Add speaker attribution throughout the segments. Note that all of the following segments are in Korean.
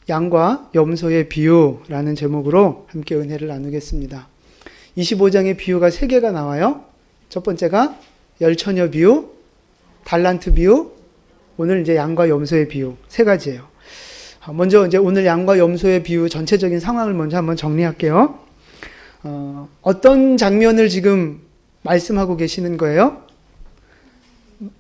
Speaker 1: 양과 염소의 비유라는 제목으로 함께 은혜를 나누겠습니다. 25장의 비유가 3개가 나와요. 첫 번째가 열처녀 비유, 달란트 비유, 오늘 이제 양과 염소의 비유 3가지예요. 먼저 이제 오늘 양과 염소의 비유 전체적인 상황을 먼저 한번 정리할게요. 어떤 장면을 지금 말씀하고 계시는 거예요?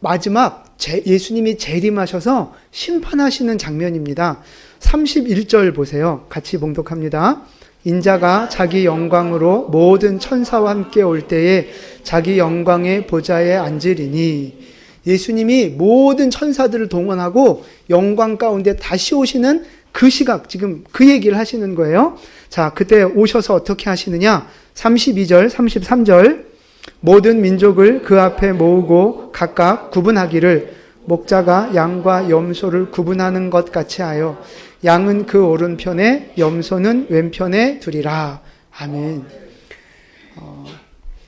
Speaker 1: 마지막 예수님이 재림하셔서 심판하시는 장면입니다. 31절 보세요. 같이 봉독합니다. 인자가 자기 영광으로 모든 천사와 함께 올 때에 자기 영광의 보좌에 앉으리니, 예수님이 모든 천사들을 동원하고 영광 가운데 다시 오시는 그 시각, 지금 그 얘기를 하시는 거예요. 자, 그때 오셔서 어떻게 하시느냐? 32절, 33절. 모든 민족을 그 앞에 모으고 각각 구분하기를, 목자가 양과 염소를 구분하는 것 같이 하여 양은 그 오른편에 염소는 왼편에 두리라. 아멘.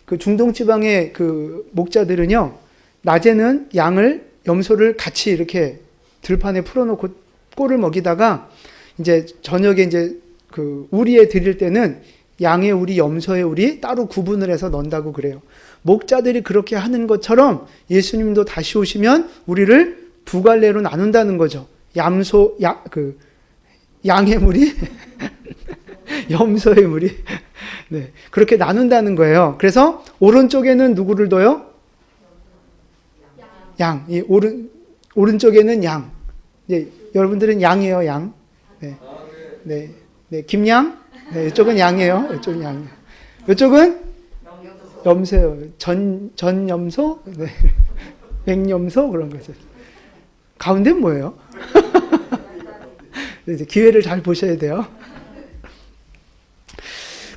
Speaker 1: 그 중동 지방의 그 목자들은요, 낮에는 양을, 염소를 같이 이렇게 들판에 풀어놓고 꼴을 먹이다가 이제 저녁에 이제 그 우리에 드릴 때는 양의 우리, 염소의 우리 따로 구분을 해서 넣는다고 그래요. 목자들이 그렇게 하는 것처럼 예수님도 다시 오시면 우리를 두 갈래로 나눈다는 거죠. 양의 무리, 염소의 무리. 네, 그렇게 나눈다는 거예요. 그래서 오른쪽에는 누구를 둬요? 양. 이 오른쪽에는 양. 네, 여러분들은 양이에요, 양. 네, 네, 네, 김양. 네, 이쪽은 양이에요. 이쪽은 양. 이쪽은 염소요. 전염소, 네, 맹염소 그런 거죠. 가운데는 뭐예요? 이제 기회를 잘 보셔야 돼요.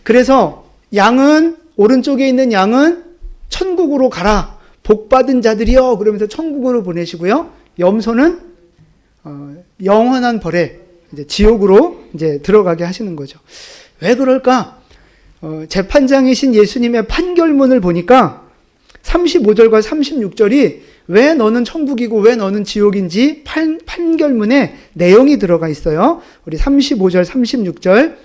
Speaker 1: 그래서 양은, 오른쪽에 있는 양은 천국으로 가라. 복 받은 자들이요. 그러면서 천국으로 보내시고요. 염소는 영원한 벌에, 이제 지옥으로 이제 들어가게 하시는 거죠. 왜 그럴까? 재판장이신 예수님의 판결문을 보니까 35절과 36절이 왜 너는 천국이고 왜 너는 지옥인지 판결문에 내용이 들어가 있어요. 우리 35절, 36절.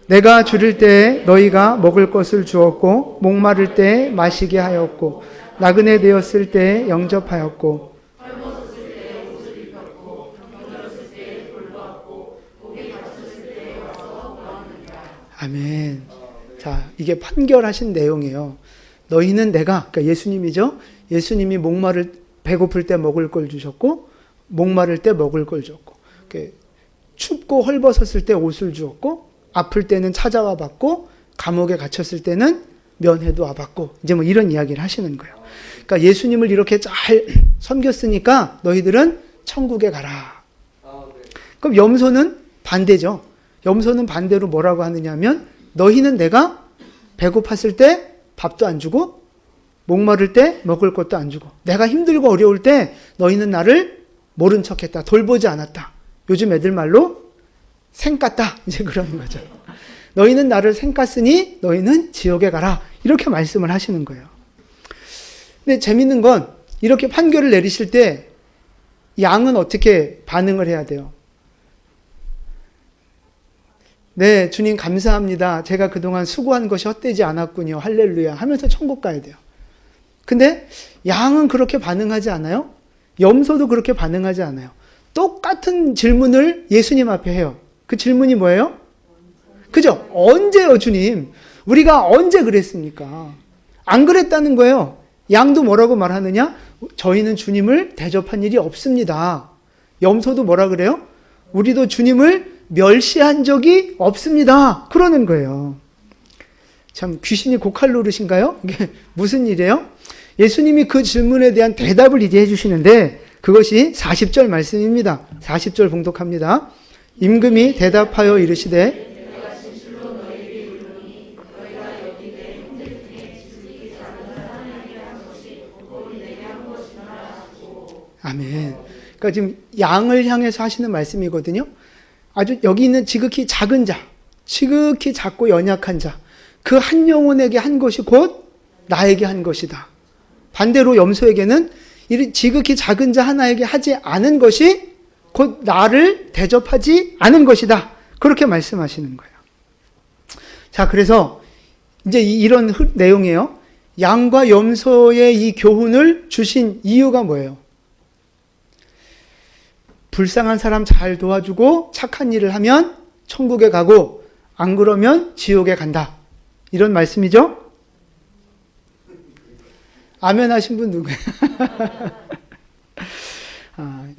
Speaker 1: 내가 줄일 때 너희가 먹을 것을 주었고, 목마를 때 마시게 하였고, 나그네 되었을 때 영접하였고, 아멘. 자, 이게 판결하신 내용이에요. 너희는 내가, 그러니까 예수님이죠. 예수님이 배고플 때 먹을 걸 주셨고, 목마를 때 먹을 걸 줬고, 춥고 헐벗었을 때 옷을 주었고, 아플 때는 찾아와 봤고, 감옥에 gat혔을 때는 면회도 와봤고, 이제 뭐 이런 이야기를 하시는 거예요. 그러니까 예수님을 이렇게 잘 섬겼으니까 너희들은 천국에 가라. 그럼 염소는 반대죠. 염소는 반대로 뭐라고 하느냐 하면, 너희는 내가 배고팠을 때 밥도 안 주고, 목마를 때 먹을 것도 안 주고, 내가 힘들고 어려울 때 너희는 나를 모른 척했다. 돌보지 않았다. 요즘 애들 말로 생 깠다. 이제 그러는 거죠. 너희는 나를 생 깠으니 너희는 지옥에 가라. 이렇게 말씀을 하시는 거예요. 근데 재밌는 건, 이렇게 판결을 내리실 때 양은 어떻게 반응을 해야 돼요? 네, 주님 감사합니다. 제가 그동안 수고한 것이 헛되지 않았군요. 할렐루야 하면서 천국 가야 돼요. 근데 양은 그렇게 반응하지 않아요? 염소도 그렇게 반응하지 않아요. 똑같은 질문을 예수님 앞에 해요. 그 질문이 뭐예요? 그죠? 언제요, 주님? 우리가 언제 그랬습니까? 안 그랬다는 거예요. 양도 뭐라고 말하느냐? 저희는 주님을 대접한 일이 없습니다. 염소도 뭐라 그래요? 우리도 주님을 멸시한 적이 없습니다. 그러는 거예요. 참, 귀신이 고칼 노릇인가요? 이게 무슨 일이에요? 예수님이 그 질문에 대한 대답을 이제 해주시는데, 그것이 40절 말씀입니다. 40절 봉독합니다. 임금이 대답하여 이르시되, 아멘. 그러니까 지금 양을 향해서 하시는 말씀이거든요. 아주 여기 있는 지극히 작은 자, 지극히 작고 연약한 자, 그 한 영혼에게 한 것이 곧 나에게 한 것이다. 반대로 염소에게는 이 지극히 작은 자 하나에게 하지 않은 것이 곧 나를 대접하지 않은 것이다. 그렇게 말씀하시는 거예요. 자, 그래서 이제 이런 내용이에요. 양과 염소의 이 교훈을 주신 이유가 뭐예요? 불쌍한 사람 잘 도와주고 착한 일을 하면 천국에 가고 안 그러면 지옥에 간다. 이런 말씀이죠? 아멘 하신 분 누구예요?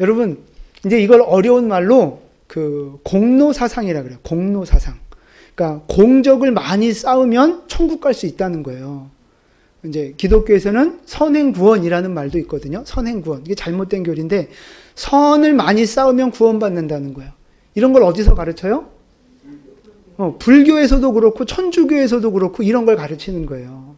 Speaker 1: 여러분, 이제 이걸 어려운 말로 그 공로사상이라 그래요. 공로사상. 그러니까 공적을 많이 쌓으면 천국 갈 수 있다는 거예요. 이제 기독교에서는 선행구원이라는 말도 있거든요. 선행구원. 이게 잘못된 교리인데 선을 많이 쌓으면 구원받는다는 거예요. 이런 걸 어디서 가르쳐요? 불교에서도 그렇고 천주교에서도 그렇고 이런 걸 가르치는 거예요.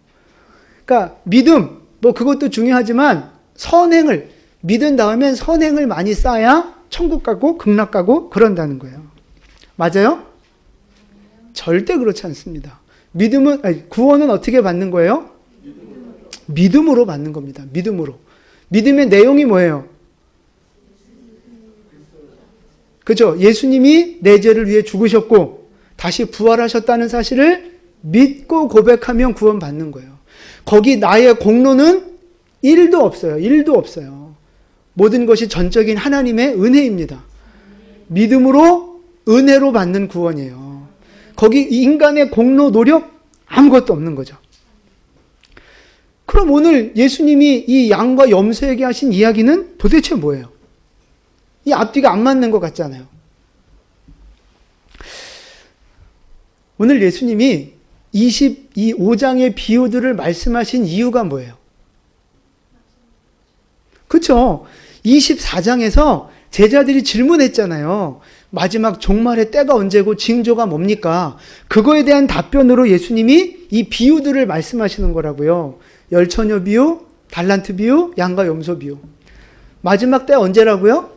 Speaker 1: 그러니까 믿음, 뭐 그것도 중요하지만 선행을, 믿은 다음엔 선행을 많이 쌓아야 천국 가고 극락 가고 그런다는 거예요. 맞아요? 절대 그렇지 않습니다. 구원은 어떻게 받는 거예요? 믿음으로 받는 겁니다. 믿음으로. 믿음의 내용이 뭐예요? 그죠? 예수님이 내 죄를 위해 죽으셨고 다시 부활하셨다는 사실을 믿고 고백하면 구원받는 거예요. 거기 나의 공로는 1도 없어요. 1도 없어요. 모든 것이 전적인 하나님의 은혜입니다. 믿음으로 은혜로 받는 구원이에요. 거기 인간의 공로, 노력 아무것도 없는 거죠. 그럼 오늘 예수님이 이 양과 염소에게 하신 이야기는 도대체 뭐예요? 이 앞뒤가 안 맞는 것 같잖아요. 오늘 예수님이 25장의 비유들을 말씀하신 이유가 뭐예요? 그렇죠? 24장에서 제자들이 질문했잖아요. 마지막 종말의 때가 언제고 징조가 뭡니까? 그거에 대한 답변으로 예수님이 이 비유들을 말씀하시는 거라고요. 열처녀 비유, 달란트 비유, 양과 염소 비유. 마지막 때 언제라고요?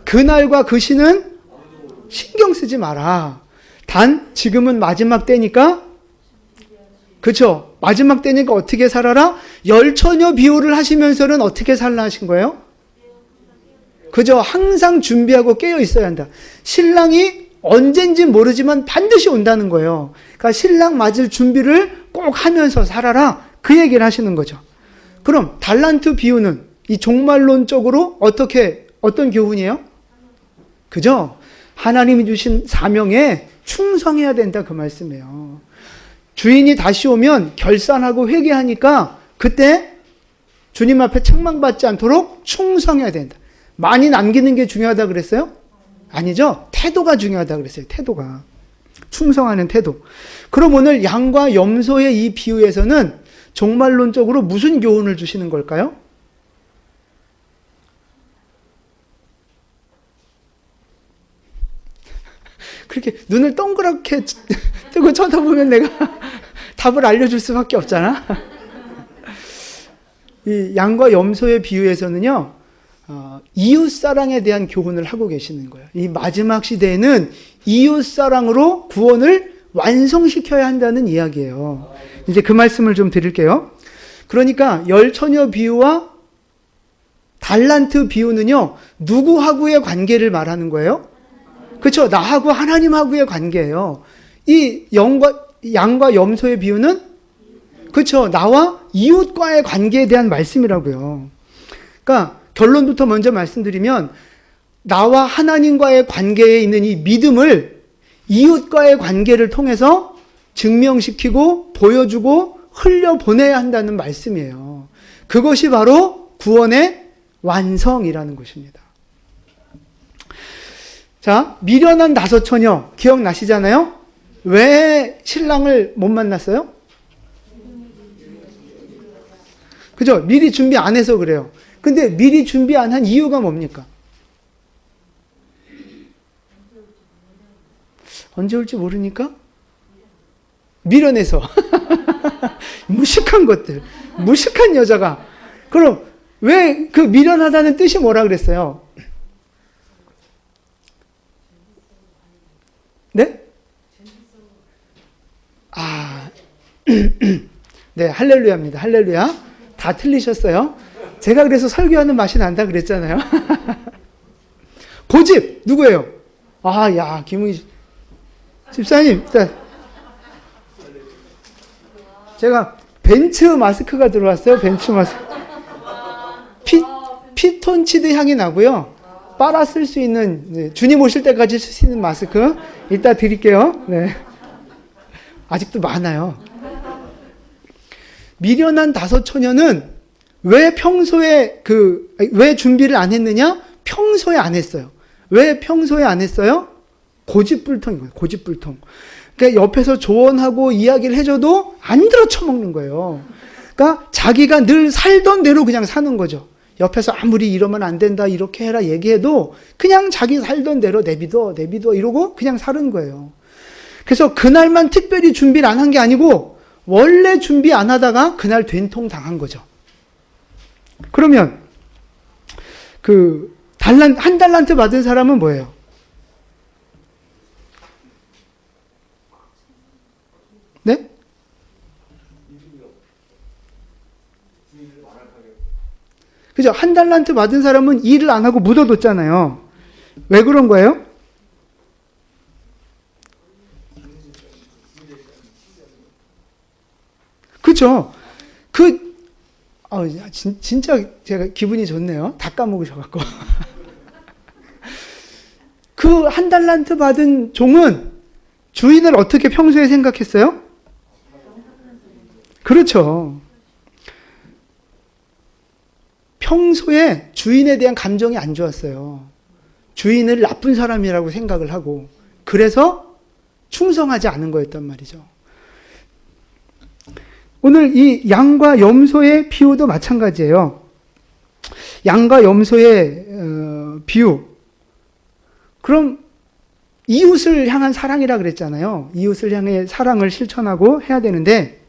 Speaker 1: 그날과 그 시는 신경 쓰지 마라. 단 지금은 마지막 때니까, 그렇죠? 마지막 때니까 어떻게 살아라? 열처녀 비유를 하시면서는 어떻게 살라 하신 거예요? 그죠? 항상 준비하고 깨어 있어야 한다. 신랑이 언젠지 모르지만 반드시 온다는 거예요. 그러니까 신랑 맞을 준비를 꼭 하면서 살아라. 그 얘기를 하시는 거죠. 그럼 달란트 비유는 이 종말론적으로 어떤 교훈이에요? 그죠? 하나님이 주신 사명에 충성해야 된다 그 말씀이에요. 주인이 다시 오면 결산하고 회개하니까 그때 주님 앞에 책망받지 않도록 충성해야 된다. 많이 남기는 게 중요하다 그랬어요? 아니죠. 태도가 중요하다 그랬어요. 태도가. 충성하는 태도. 그럼 오늘 양과 염소의 이 비유에서는 종말론적으로 무슨 교훈을 주시는 걸까요? 그렇게 눈을 동그랗게 뜨고 쳐다보면 내가 답을 알려줄 수밖에 없잖아. 이 양과 염소의 비유에서는요, 이웃사랑에 대한 교훈을 하고 계시는 거예요. 이 마지막 시대에는 이웃사랑으로 구원을 완성시켜야 한다는 이야기예요. 이제 그 말씀을 좀 드릴게요. 그러니까 열처녀 비유와 달란트 비유는요, 누구하고의 관계를 말하는 거예요? 그렇죠. 나하고 하나님하고의 관계예요. 이 양과 염소의 비유는 그렇죠. 나와 이웃과의 관계에 대한 말씀이라고요. 그러니까 결론부터 먼저 말씀드리면 나와 하나님과의 관계에 있는 이 믿음을 이웃과의 관계를 통해서 증명시키고 보여주고 흘려보내야 한다는 말씀이에요. 그것이 바로 구원의 완성이라는 것입니다. 자, 미련한 다섯 처녀 기억나시잖아요? 왜 신랑을 못 만났어요? 그죠? 미리 준비 안 해서 그래요. 근데 미리 준비 안 한 이유가 뭡니까? 언제 올지 모르니까? 미련해서. 무식한 것들. 무식한 여자가. 그럼 왜 그 미련하다는 뜻이 뭐라 그랬어요? 네? 네, 할렐루야입니다. 할렐루야. 다 틀리셨어요. 제가 그래서 설교하는 맛이 난다 그랬잖아요. 고집 누구예요? 아, 야, 김웅희 집사님. 제가 벤츠 마스크가 들어왔어요. 벤츠 마스크. 피톤치드 향이 나고요. 빨아 쓸 수 있는, 주님 오실 때까지 쓸 수 있는 마스크 이따 드릴게요. 네. 아직도 많아요. 미련한 다섯 처녀는 왜 평소에 왜 준비를 안 했느냐? 평소에 안 했어요. 왜 평소에 안 했어요? 고집불통이에요. 고집불통. 그러니까 옆에서 조언하고 이야기를 해줘도 안 들어 쳐먹는 거예요. 그러니까 자기가 늘 살던 대로 그냥 사는 거죠. 옆에서 아무리 이러면 안 된다, 이렇게 해라 얘기해도 그냥 자기 살던 대로 내비둬 이러고 그냥 사는 거예요. 그래서 그날만 특별히 준비를 안 한 게 아니고 원래 준비 안 하다가 그날 된통 당한 거죠. 그러면 한 달란트 받은 사람은 뭐예요? 네? 그죠? 한 달란트 받은 사람은 일을 안 하고 묻어뒀잖아요. 왜 그런 거예요? 그죠? 진짜 제가 기분이 좋네요. 다 까먹으셔갖고. 그 한 달란트 받은 종은 주인을 어떻게 평소에 생각했어요? 그렇죠. 평소에 주인에 대한 감정이 안 좋았어요. 주인을 나쁜 사람이라고 생각을 하고, 그래서 충성하지 않은 거였단 말이죠. 오늘 이 양과 염소의 비유도 마찬가지예요. 양과 염소의 비유. 그럼 이웃을 향한 사랑이라 그랬잖아요. 이웃을 향해 사랑을 실천하고 해야 되는데,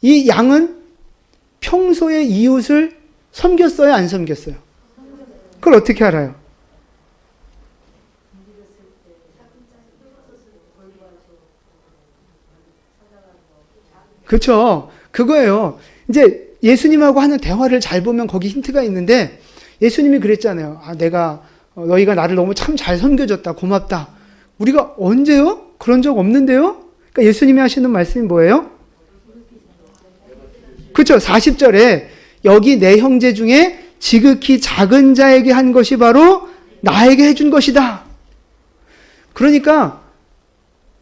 Speaker 1: 이 양은 평소에 이웃을 섬겼어요, 안 섬겼어요? 그걸 어떻게 알아요? 그렇죠. 그거예요. 이제 예수님하고 하는 대화를 잘 보면 거기 힌트가 있는데, 예수님이 그랬잖아요. 너희가 나를 너무 참 잘 섬겨줬다. 고맙다. 우리가 언제요? 그런 적 없는데요? 그러니까 예수님이 하시는 말씀이 뭐예요? 그렇죠. 40절에 여기 내 형제 중에 지극히 작은 자에게 한 것이 바로 나에게 해준 것이다. 그러니까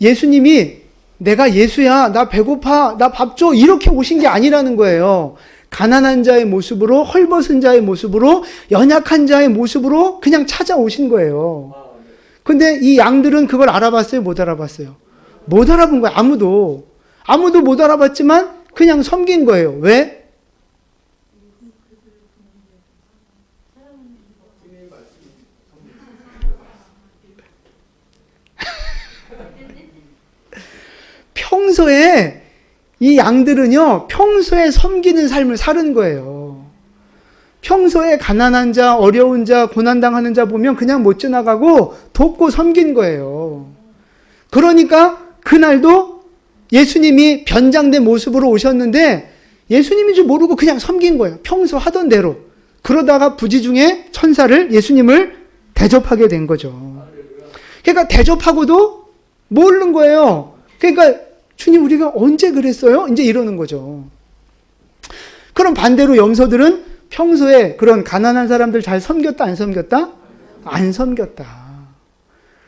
Speaker 1: 예수님이 내가 예수야, 나 배고파, 나 밥 줘, 이렇게 오신 게 아니라는 거예요. 가난한 자의 모습으로, 헐벗은 자의 모습으로, 연약한 자의 모습으로 그냥 찾아오신 거예요. 근데 이 양들은 그걸 알아봤어요? 못 알아봤어요? 못 알아본 거예요. 아무도 못 알아봤지만 그냥 섬긴 거예요. 왜? 평소에 이 양들은요, 평소에 섬기는 삶을 사는 거예요. 평소에 가난한 자, 어려운 자, 고난당하는 자 보면 그냥 못 지나가고 돕고 섬긴 거예요. 그러니까 그날도 예수님이 변장된 모습으로 오셨는데 예수님인 줄 모르고 그냥 섬긴 거예요. 평소 하던 대로. 그러다가 부지중에 천사를, 예수님을 대접하게 된 거죠. 그러니까 대접하고도 모르는 거예요. 그러니까 주님 우리가 언제 그랬어요? 이제 이러는 거죠. 그럼 반대로 염소들은 평소에 그런 가난한 사람들 잘 섬겼다, 안 섬겼다? 안 섬겼다.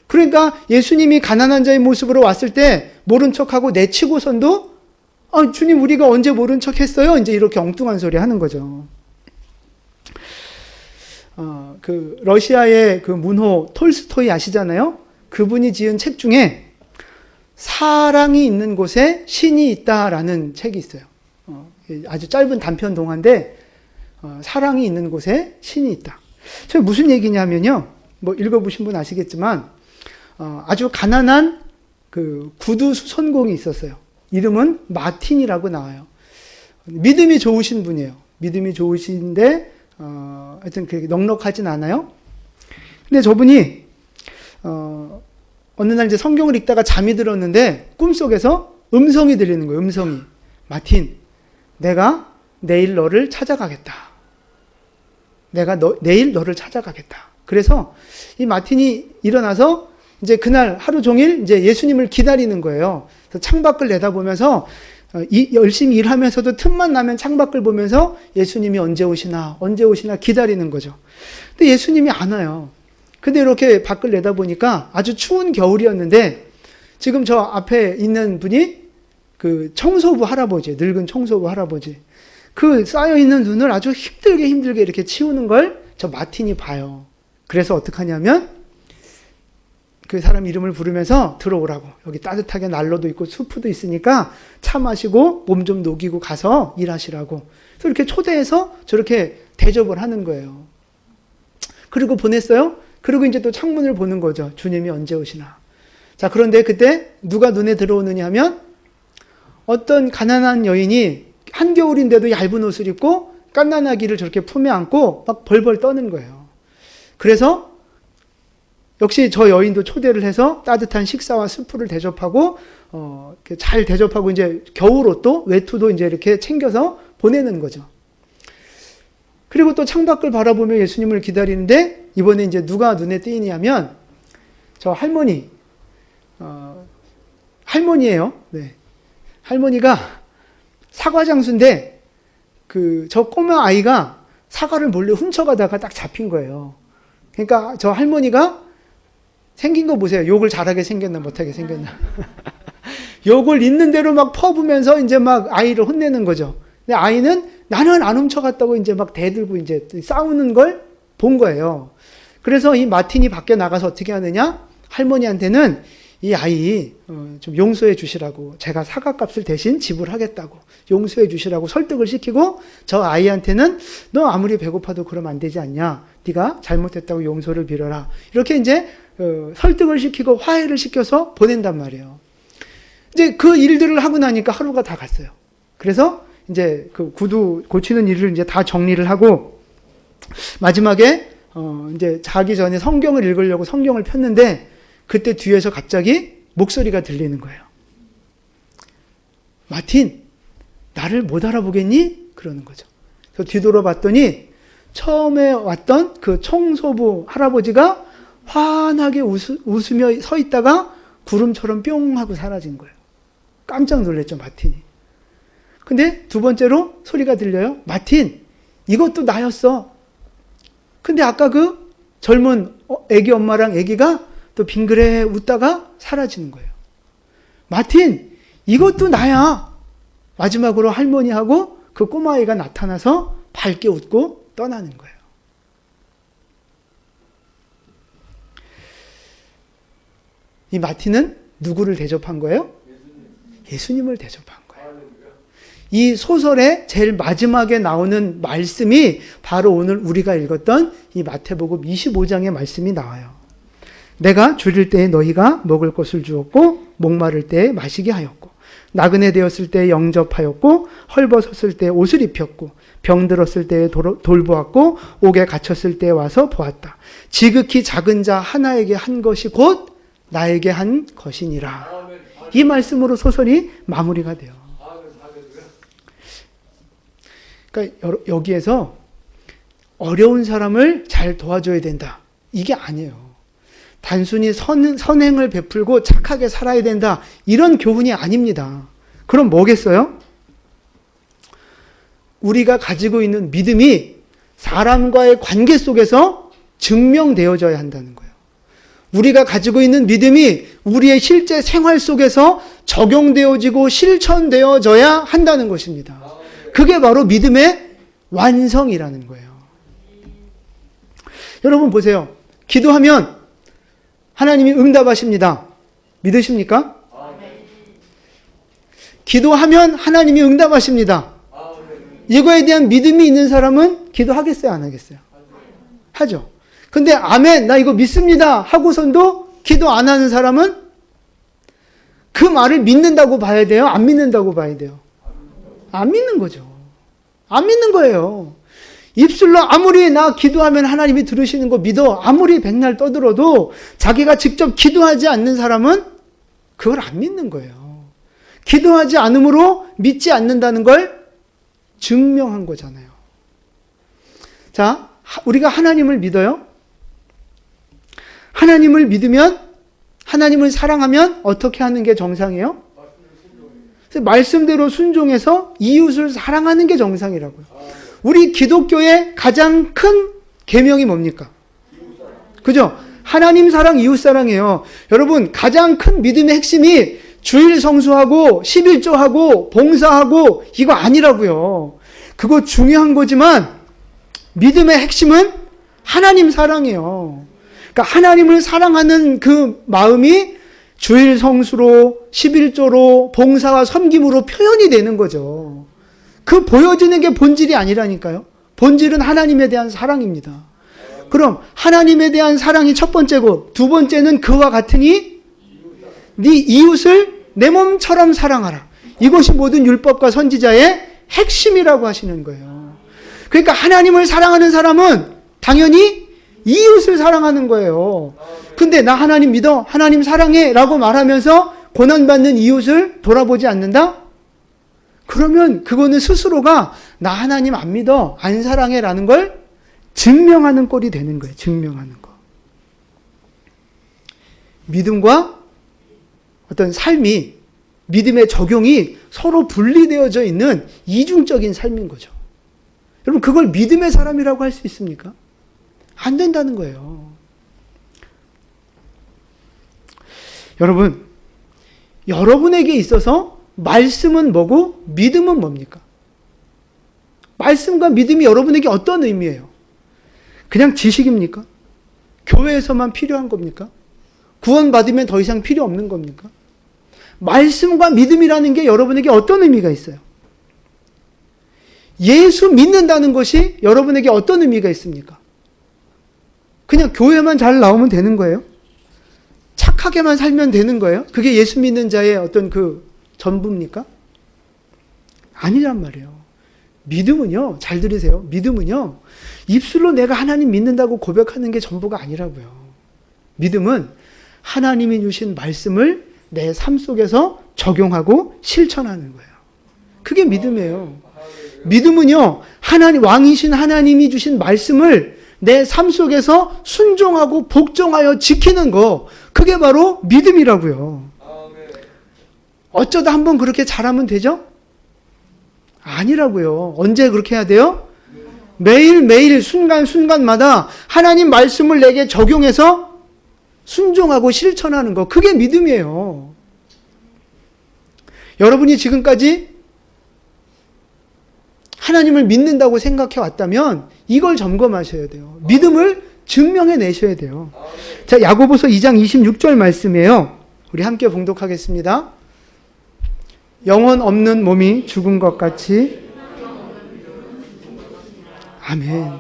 Speaker 1: 그러니까 예수님이 가난한 자의 모습으로 왔을 때 모른 척하고 내치고선도 주님 우리가 언제 모른 척 했어요? 이제 이렇게 엉뚱한 소리 하는 거죠. 러시아의 그 문호 톨스토이 아시잖아요? 그분이 지은 책 중에 사랑이 있는 곳에 신이 있다라는 책이 있어요. 아주 짧은 단편 동화인데 사랑이 있는 곳에 신이 있다. 저 무슨 얘기냐면요. 뭐 읽어보신 분 아시겠지만 아주 가난한 그 구두 수선공이 있었어요. 이름은 마틴이라고 나와요. 믿음이 좋으신 분이에요. 믿음이 좋으신데 하여튼 그렇게 넉넉하진 않아요. 근데 저분이 어느 날 이제 성경을 읽다가 잠이 들었는데 꿈속에서 음성이 들리는 거예요. 음성이. 마틴, 내가 내일 너를 찾아가겠다. 내가 내일 너를 찾아가겠다. 그래서 이 마틴이 일어나서 이제 그날 하루 종일 이제 예수님을 기다리는 거예요. 그래서 창밖을 내다보면서 열심히 일하면서도 틈만 나면 창밖을 보면서 예수님이 언제 오시나 기다리는 거죠. 근데 예수님이 안 와요. 근데 이렇게 밖을 내다보니까 아주 추운 겨울이었는데 지금 저 앞에 있는 분이 그 청소부 할아버지, 늙은 청소부 할아버지. 그 쌓여있는 눈을 아주 힘들게 이렇게 치우는 걸 저 마틴이 봐요. 그래서 어떡하냐면 그 사람 이름을 부르면서 들어오라고. 여기 따뜻하게 난로도 있고 수프도 있으니까 차 마시고 몸 좀 녹이고 가서 일하시라고. 그래서 이렇게 초대해서 저렇게 대접을 하는 거예요. 그리고 보냈어요. 그리고 이제 또 창문을 보는 거죠. 주님이 언제 오시나. 자, 그런데 그때 누가 눈에 들어오느냐 하면 어떤 가난한 여인이 한겨울인데도 얇은 옷을 입고 갓난아기를 저렇게 품에 안고 막 벌벌 떠는 거예요. 그래서 역시 저 여인도 초대를 해서 따뜻한 식사와 수프를 대접하고 잘 대접하고 이제 겨울옷도 외투도 이제 이렇게 챙겨서 보내는 거죠. 그리고 또 창밖을 바라보며 예수님을 기다리는데 이번에 이제 누가 눈에 띄냐면 저 할머니예요. 네. 할머니가 사과 장수인데 저 꼬마 아이가 사과를 몰래 훔쳐가다가 딱 잡힌 거예요. 그러니까 저 할머니가 생긴 거 보세요. 욕을 잘하게 생겼나 못하게 생겼나. 욕을 있는 대로 막 퍼부면서 이제 막 아이를 혼내는 거죠. 근데 아이는 나는 안 훔쳐갔다고 이제 막 대들고 이제 싸우는 걸 본 거예요. 그래서 이 마틴이 밖에 나가서 어떻게 하느냐? 할머니한테는 이 아이 좀 용서해 주시라고, 제가 사과값을 대신 지불하겠다고 용서해 주시라고 설득을 시키고, 저 아이한테는 너 아무리 배고파도 그러면 안 되지 않냐, 네가 잘못했다고 용서를 빌어라, 이렇게 이제 설득을 시키고 화해를 시켜서 보낸단 말이에요. 이제 그 일들을 하고 나니까 하루가 다 갔어요. 그래서 이제 그 구두 고치는 일을 이제 다 정리를 하고 마지막에 이제 자기 전에 성경을 읽으려고 성경을 폈는데 그때 뒤에서 갑자기 목소리가 들리는 거예요. 마틴, 나를 못 알아보겠니? 그러는 거죠. 그래서 뒤돌아봤더니 처음에 왔던 그 청소부 할아버지가 환하게 웃으며 서 있다가 구름처럼 뿅 하고 사라진 거예요. 깜짝 놀랐죠, 마틴이. 근데 두 번째로 소리가 들려요. 마틴, 이것도 나였어. 근데 아까 그 젊은 애기 엄마랑 애기가 또 빙그레 웃다가 사라지는 거예요. 마틴, 이것도 나야. 마지막으로 할머니하고 그 꼬마아이가 나타나서 밝게 웃고 떠나는 거예요. 이 마틴은 누구를 대접한 거예요? 예수님을 대접한 거예요. 이 소설의 제일 마지막에 나오는 말씀이 바로 오늘 우리가 읽었던 이 마태복음 25장의 말씀이 나와요. 내가 줄일 때에 너희가 먹을 것을 주었고 목마를 때에 마시게 하였고 나그네 되었을 때에 영접하였고 헐벗었을 때에 옷을 입혔고 병들었을 때에 돌보았고 옥에 갇혔을 때에 와서 보았다. 지극히 작은 자 하나에게 한 것이 곧 나에게 한 것이니라. 이 말씀으로 소설이 마무리가 돼요. 그러니까 여기에서 어려운 사람을 잘 도와줘야 된다, 이게 아니에요. 단순히 선행을 베풀고 착하게 살아야 된다, 이런 교훈이 아닙니다. 그럼 뭐겠어요? 우리가 가지고 있는 믿음이 사람과의 관계 속에서 증명되어져야 한다는 거예요. 우리가 가지고 있는 믿음이 우리의 실제 생활 속에서 적용되어지고 실천되어져야 한다는 것입니다. 그게 바로 믿음의 완성이라는 거예요. 여러분 보세요. 기도하면 하나님이 응답하십니다. 믿으십니까? 기도하면 하나님이 응답하십니다. 이거에 대한 믿음이 있는 사람은 기도하겠어요, 안 하겠어요? 하죠. 근데 아멘, 나 이거 믿습니다 하고선도 기도 안 하는 사람은 그 말을 믿는다고 봐야 돼요? 안 믿는다고 봐야 돼요? 안 믿는 거죠. 안 믿는 거예요. 입술로 아무리 나 기도하면 하나님이 들으시는 거 믿어, 아무리 백날 떠들어도 자기가 직접 기도하지 않는 사람은 그걸 안 믿는 거예요. 기도하지 않으므로 믿지 않는다는 걸 증명한 거잖아요. 자, 우리가 하나님을 믿어요? 하나님을 믿으면, 하나님을 사랑하면 어떻게 하는 게 정상이에요? 말씀대로 순종해서 이웃을 사랑하는 게 정상이라고요. 우리 기독교의 가장 큰 계명이 뭡니까? 그죠? 하나님 사랑, 이웃 사랑이에요. 여러분, 가장 큰 믿음의 핵심이 주일 성수하고 11조하고 봉사하고 이거 아니라고요. 그거 중요한 거지만 믿음의 핵심은 하나님 사랑이에요. 그러니까 하나님을 사랑하는 그 마음이 주일 성수로 11조로 봉사와 섬김으로 표현이 되는 거죠. 그 보여지는 게 본질이 아니라니까요. 본질은 하나님에 대한 사랑입니다. 그럼 하나님에 대한 사랑이 첫 번째고 두 번째는 그와 같으니 네 이웃을 내 몸처럼 사랑하라. 이것이 모든 율법과 선지자의 핵심이라고 하시는 거예요. 그러니까 하나님을 사랑하는 사람은 당연히 이웃을 사랑하는 거예요. 근데 나 하나님 믿어, 하나님 사랑해 라고 말하면서 고난받는 이웃을 돌아보지 않는다? 그러면 그거는 스스로가 나 하나님 안 믿어, 안 사랑해 라는 걸 증명하는 꼴이 되는 거예요. 증명하는 거. 믿음과 어떤 삶이, 믿음의 적용이 서로 분리되어져 있는 이중적인 삶인 거죠. 여러분, 그걸 믿음의 사람이라고 할 수 있습니까? 안 된다는 거예요. 여러분, 여러분에게 있어서 말씀은 뭐고 믿음은 뭡니까? 말씀과 믿음이 여러분에게 어떤 의미예요? 그냥 지식입니까? 교회에서만 필요한 겁니까? 구원받으면 더 이상 필요 없는 겁니까? 말씀과 믿음이라는 게 여러분에게 어떤 의미가 있어요? 예수 믿는다는 것이 여러분에게 어떤 의미가 있습니까? 그냥 교회만 잘 나오면 되는 거예요? 착하게만 살면 되는 거예요? 그게 예수 믿는 자의 어떤 그 전부입니까? 아니란 말이에요. 믿음은요, 잘 들으세요. 믿음은요, 입술로 내가 하나님 믿는다고 고백하는 게 전부가 아니라고요. 믿음은 하나님이 주신 말씀을 내 삶 속에서 적용하고 실천하는 거예요. 그게 믿음이에요. 믿음은요, 하나님, 왕이신 하나님이 주신 말씀을 내 삶 속에서 순종하고 복종하여 지키는 거, 그게 바로 믿음이라고요. 어쩌다 한번 그렇게 잘하면 되죠? 아니라고요. 언제 그렇게 해야 돼요? 매일매일 순간순간마다 하나님 말씀을 내게 적용해서 순종하고 실천하는 거, 그게 믿음이에요. 여러분이 지금까지 하나님을 믿는다고 생각해 왔다면 이걸 점검하셔야 돼요. 믿음을 증명해 내셔야 돼요. 자, 야고보서 2장 26절 말씀이에요. 우리 함께 봉독하겠습니다. 영혼 없는 몸이 죽은 것 같이. 아멘.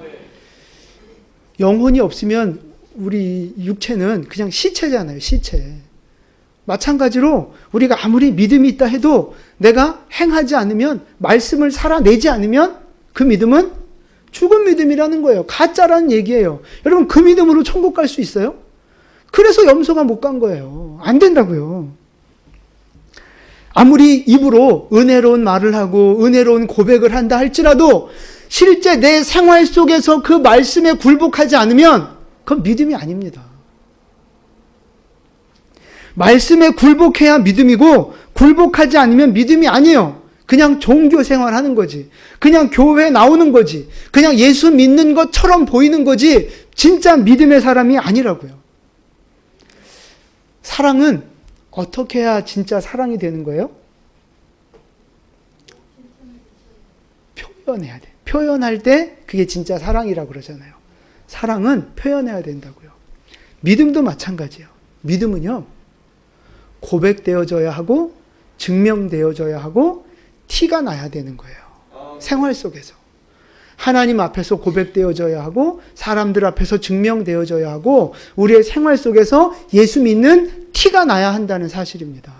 Speaker 1: 영혼이 없으면 우리 육체는 그냥 시체잖아요. 시체. 마찬가지로 우리가 아무리 믿음이 있다 해도 내가 행하지 않으면, 말씀을 살아내지 않으면 그 믿음은 죽은 믿음이라는 거예요. 가짜라는 얘기예요. 여러분, 그 믿음으로 천국 갈 수 있어요? 그래서 염소가 못 간 거예요. 안 된다고요. 아무리 입으로 은혜로운 말을 하고 은혜로운 고백을 한다 할지라도 실제 내 생활 속에서 그 말씀에 굴복하지 않으면 그건 믿음이 아닙니다. 말씀에 굴복해야 믿음이고 굴복하지 않으면 믿음이 아니에요. 그냥 종교 생활하는 거지. 그냥 교회 나오는 거지. 그냥 예수 믿는 것처럼 보이는 거지 진짜 믿음의 사람이 아니라고요. 사랑은 어떻게 해야 진짜 사랑이 되는 거예요? 표현해야 돼. 표현할 때 그게 진짜 사랑이라고 그러잖아요. 사랑은 표현해야 된다고요. 믿음도 마찬가지예요. 믿음은요, 고백되어져야 하고 증명되어져야 하고 티가 나야 되는 거예요. 생활 속에서. 하나님 앞에서 고백되어져야 하고 사람들 앞에서 증명되어져야 하고 우리의 생활 속에서 예수 믿는 티가 나야 한다는 사실입니다.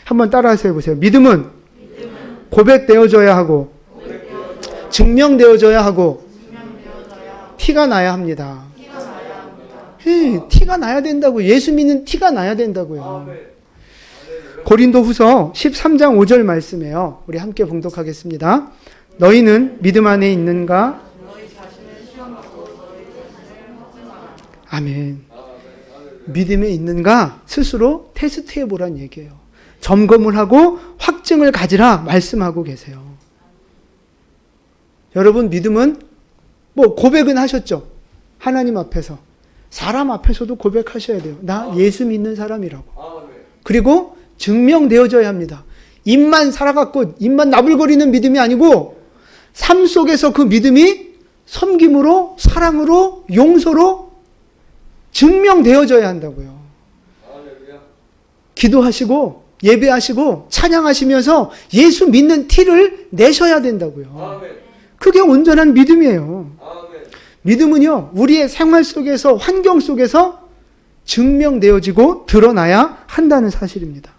Speaker 1: 한번 따라서 해보세요. 믿음은 고백되어져야 하고 증명되어져야 하고 티가 나야 합니다. 티가 나야 된다고. 예수 믿는 티가 나야 된다고요. 고린도후서 13장 5절 말씀이에요. 우리 함께 봉독하겠습니다. 너희는 믿음 안에 있는가? 아멘. 믿음에 있는가? 스스로 테스트해 보란 얘기예요. 점검을 하고 확증을 가지라 말씀하고 계세요. 여러분, 믿음은 뭐 고백은 하셨죠? 하나님 앞에서. 사람 앞에서도 고백하셔야 돼요. 나 예수 믿는 사람이라고. 그리고 증명되어져야 합니다. 입만 살아갖고 입만 나불거리는 믿음이 아니고 삶 속에서 그 믿음이 섬김으로, 사랑으로, 용서로 증명되어져야 한다고요. 기도하시고 예배하시고 찬양하시면서 예수 믿는 티를 내셔야 된다고요. 그게 온전한 믿음이에요. 믿음은요, 우리의 생활 속에서, 환경 속에서 증명되어지고 드러나야 한다는 사실입니다.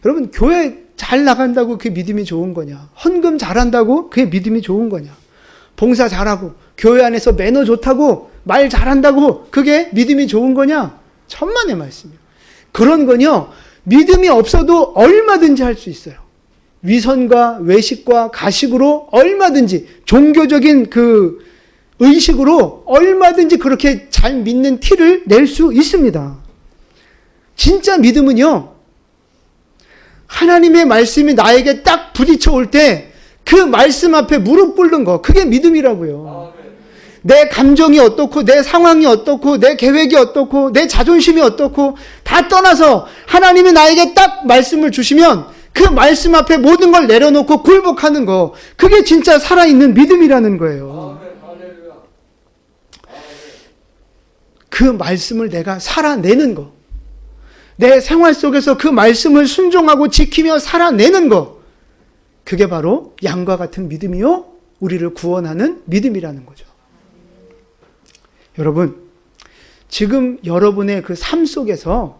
Speaker 1: 여러분, 교회 잘 나간다고 그게 믿음이 좋은 거냐? 헌금 잘한다고 그게 믿음이 좋은 거냐? 봉사 잘하고 교회 안에서 매너 좋다고 말 잘한다고 그게 믿음이 좋은 거냐? 천만의 말씀이에요. 그런 건요, 믿음이 없어도 얼마든지 할 수 있어요. 위선과 외식과 가식으로 얼마든지, 종교적인 그 의식으로 얼마든지 그렇게 잘 믿는 티를 낼 수 있습니다. 진짜 믿음은요, 하나님의 말씀이 나에게 딱 부딪혀 올 때 그 말씀 앞에 무릎 꿇는 거, 그게 믿음이라고요. 내 감정이 어떻고, 내 상황이 어떻고, 내 계획이 어떻고, 내 자존심이 어떻고 다 떠나서 하나님이 나에게 딱 말씀을 주시면 그 말씀 앞에 모든 걸 내려놓고 굴복하는 거, 그게 진짜 살아있는 믿음이라는 거예요. 그 말씀을 내가 살아내는 거, 내 생활 속에서 그 말씀을 순종하고 지키며 살아내는 거, 그게 바로 양과 같은 믿음이요, 우리를 구원하는 믿음이라는 거죠. 여러분, 지금 여러분의 그 삶 속에서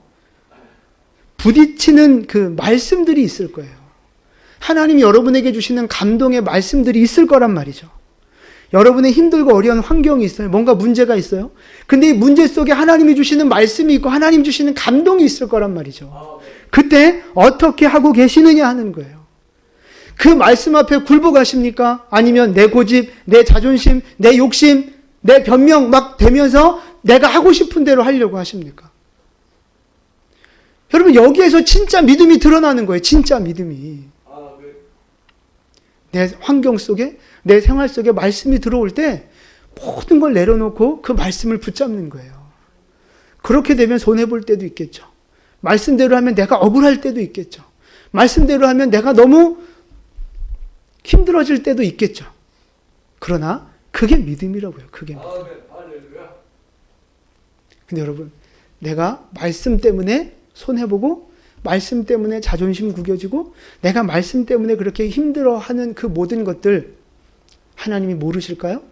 Speaker 1: 부딪히는 그 말씀들이 있을 거예요. 하나님이 여러분에게 주시는 감동의 말씀들이 있을 거란 말이죠. 여러분의 힘들고 어려운 환경이 있어요. 뭔가 문제가 있어요. 근데 이 문제 속에 하나님이 주시는 말씀이 있고 하나님 주시는 감동이 있을 거란 말이죠. 그때 어떻게 하고 계시느냐 하는 거예요. 그 말씀 앞에 굴복하십니까? 아니면 내 고집, 내 자존심, 내 욕심, 내 변명 막 되면서 내가 하고 싶은 대로 하려고 하십니까? 여러분, 여기에서 진짜 믿음이 드러나는 거예요. 진짜 믿음이. 내 환경 속에, 내 생활 속에 말씀이 들어올 때 모든 걸 내려놓고 그 말씀을 붙잡는 거예요. 그렇게 되면 손해볼 때도 있겠죠. 말씀대로 하면 내가 억울할 때도 있겠죠. 말씀대로 하면 내가 너무 힘들어질 때도 있겠죠. 그러나 그게 믿음이라고요. 그게 믿음. 근데 여러분, 내가 말씀 때문에 손해보고 말씀 때문에 자존심 구겨지고 내가 말씀 때문에 그렇게 힘들어하는 그 모든 것들 하나님이 모르실까요?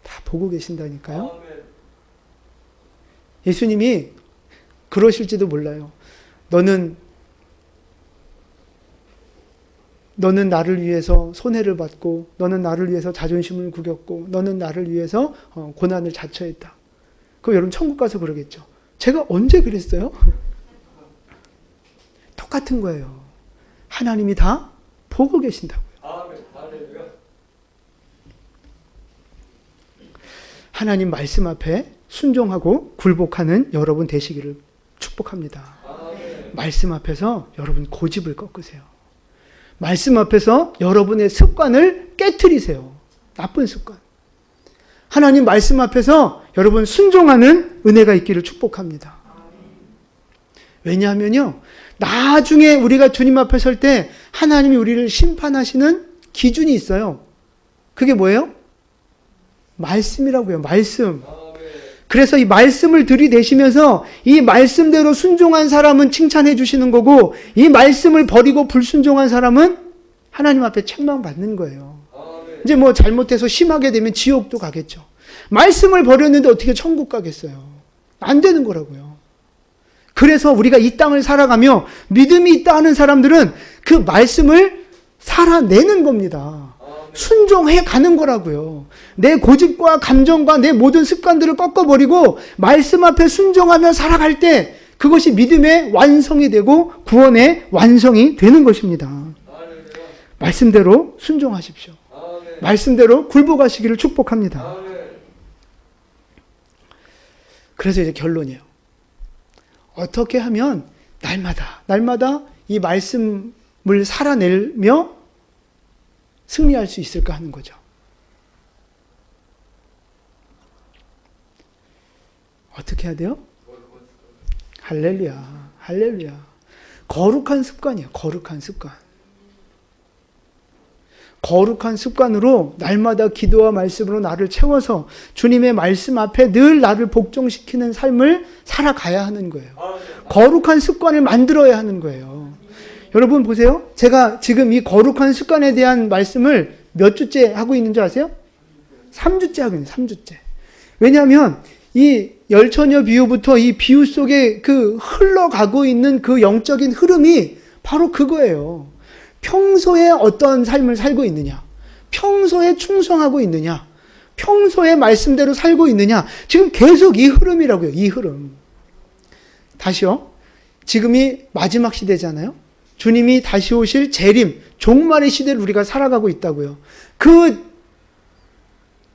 Speaker 1: 다 보고 계신다니까요. 예수님이 그러실지도 몰라요. 너는 나를 위해서 손해를 받고, 너는 나를 위해서 자존심을 구겼고, 너는 나를 위해서 고난을 자처했다. 그럼 여러분 천국 가서 그러겠죠. 제가 언제 그랬어요? 똑같은 거예요. 하나님이 다 보고 계신다고요. 하나님 말씀 앞에 순종하고 굴복하는 여러분 되시기를 축복합니다. 말씀 앞에서 여러분 고집을 꺾으세요. 말씀 앞에서 여러분의 습관을 깨트리세요. 나쁜 습관. 하나님 말씀 앞에서 여러분 순종하는 은혜가 있기를 축복합니다. 왜냐하면요, 나중에 우리가 주님 앞에 설 때 하나님이 우리를 심판하시는 기준이 있어요. 그게 뭐예요? 말씀이라고요. 말씀. 그래서 이 말씀을 들이대시면서 이 말씀대로 순종한 사람은 칭찬해 주시는 거고, 이 말씀을 버리고 불순종한 사람은 하나님 앞에 책망받는 거예요. 이제 뭐 잘못해서 심하게 되면 지옥도 가겠죠. 말씀을 버렸는데 어떻게 천국 가겠어요? 안 되는 거라고요. 그래서 우리가 이 땅을 살아가며 믿음이 있다 하는 사람들은 그 말씀을 살아내는 겁니다. 순종해 가는 거라고요. 내 고집과 감정과 내 모든 습관들을 꺾어버리고 말씀 앞에 순종하며 살아갈 때 그것이 믿음의 완성이 되고 구원의 완성이 되는 것입니다. 말씀대로 순종하십시오. 말씀대로 굴복하시기를 축복합니다. 그래서 이제 결론이에요. 어떻게 하면 날마다 이 말씀을 살아내며 승리할 수 있을까 하는 거죠. 어떻게 해야 돼요? 할렐루야. 할렐루야. 거룩한 습관이에요. 거룩한 습관. 거룩한 습관으로 날마다 기도와 말씀으로 나를 채워서 주님의 말씀 앞에 늘 나를 복종시키는 삶을 살아가야 하는 거예요. 거룩한 습관을 만들어야 하는 거예요. 여러분 보세요. 제가 지금 이 거룩한 습관에 대한 말씀을 몇 주째 하고 있는 줄 아세요? 3주째 하고 있는 3주째. 왜냐하면 이 열처녀 비유부터 이 비유 속에 그 흘러가고 있는 그 영적인 흐름이 바로 그거예요. 평소에 어떤 삶을 살고 있느냐? 평소에 충성하고 있느냐? 평소에 말씀대로 살고 있느냐? 지금 계속 이 흐름이라고요. 이 흐름. 다시요. 지금이 마지막 시대잖아요. 주님이 다시 오실 재림, 종말의 시대를 우리가 살아가고 있다고요. 그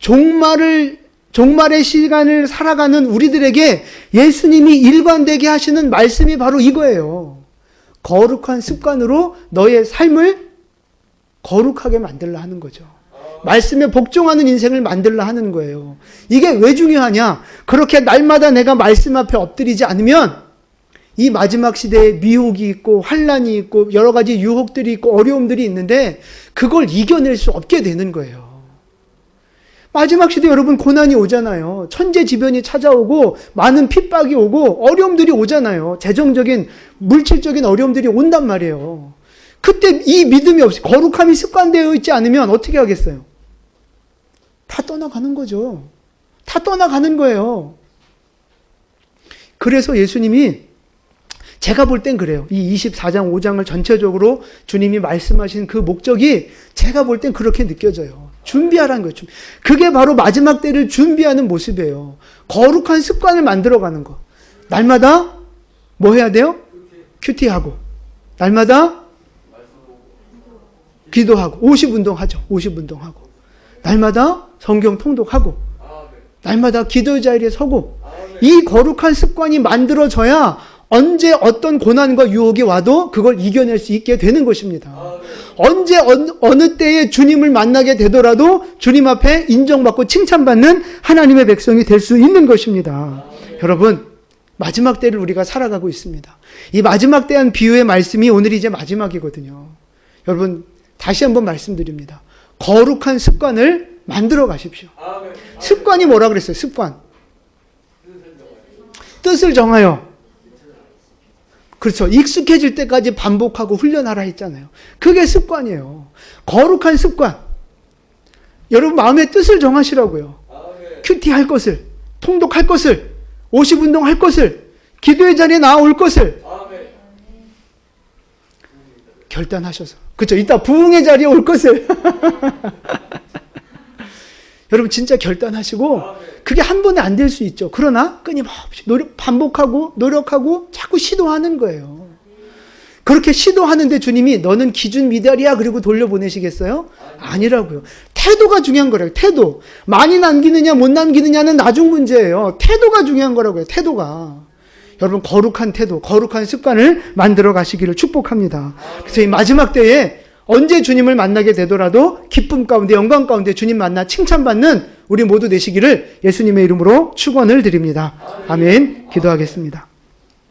Speaker 1: 종말의 시간을 살아가는 우리들에게 예수님이 일관되게 하시는 말씀이 바로 이거예요. 거룩한 습관으로 너의 삶을 거룩하게 만들라 하는 거죠. 말씀에 복종하는 인생을 만들라 하는 거예요. 이게 왜 중요하냐? 그렇게 날마다 내가 말씀 앞에 엎드리지 않으면 이 마지막 시대에 미혹이 있고 환란이 있고 여러 가지 유혹들이 있고 어려움들이 있는데 그걸 이겨낼 수 없게 되는 거예요. 마지막 시대 여러분 고난이 오잖아요. 천재지변이 찾아오고 많은 핍박이 오고 어려움들이 오잖아요. 재정적인 물질적인 어려움들이 온단 말이에요. 그때 이 믿음이 없이 거룩함이 습관되어 있지 않으면 어떻게 하겠어요? 다 떠나가는 거죠. 다 떠나가는 거예요. 그래서 예수님이 제가 볼 땐 그래요. 이 24장 5장을 전체적으로 주님이 말씀하신 그 목적이 제가 볼 땐 그렇게 느껴져요. 준비하라는 거예요. 그게 바로 마지막 때를 준비하는 모습이에요. 거룩한 습관을 만들어가는 거. 날마다 뭐 해야 돼요? 큐티하고. 날마다 기도하고. 50운동 하죠. 50운동 하고. 날마다 성경 통독하고. 날마다 기도의 자리에 서고. 이 거룩한 습관이 만들어져야 언제 어떤 고난과 유혹이 와도 그걸 이겨낼 수 있게 되는 것입니다. 언제 어느 때에 주님을 만나게 되더라도 주님 앞에 인정받고 칭찬받는 하나님의 백성이 될 수 있는 것입니다. 여러분, 마지막 때를 우리가 살아가고 있습니다. 이 마지막 때한 비유의 말씀이 오늘 이제 마지막이거든요. 여러분, 다시 한번 말씀드립니다. 거룩한 습관을 만들어 가십시오. 습관이 뭐라 그랬어요? 습관. 뜻을 정하여. 그렇죠. 익숙해질 때까지 반복하고 훈련하라 했잖아요. 그게 습관이에요. 거룩한 습관. 여러분 마음의 뜻을 정하시라고요. 큐티 할 것을, 통독할 것을, 50운동 할 것을, 기도의 자리에 나올 것을 결단하셔서. 그렇죠. 이따 부흥의 자리에 올 것을. 여러분 진짜 결단하시고 그게 한 번에 안 될 수 있죠. 그러나 끊임없이 반복하고 노력하고 자꾸 시도하는 거예요. 그렇게 시도하는데 주님이 너는 기준 미달이야 그리고 돌려보내시겠어요? 아니라고요. 태도가 중요한 거래요. 태도. 많이 남기느냐 못 남기느냐는 나중 문제예요. 태도가 중요한 거라고요. 태도가. 여러분 거룩한 태도, 거룩한 습관을 만들어 가시기를 축복합니다. 그래서 이 마지막 때에 언제 주님을 만나게 되더라도 기쁨 가운데 영광 가운데 주님 만나 칭찬받는 우리 모두 되시기를 예수님의 이름으로 축원을 드립니다. 아멘. 기도하겠습니다.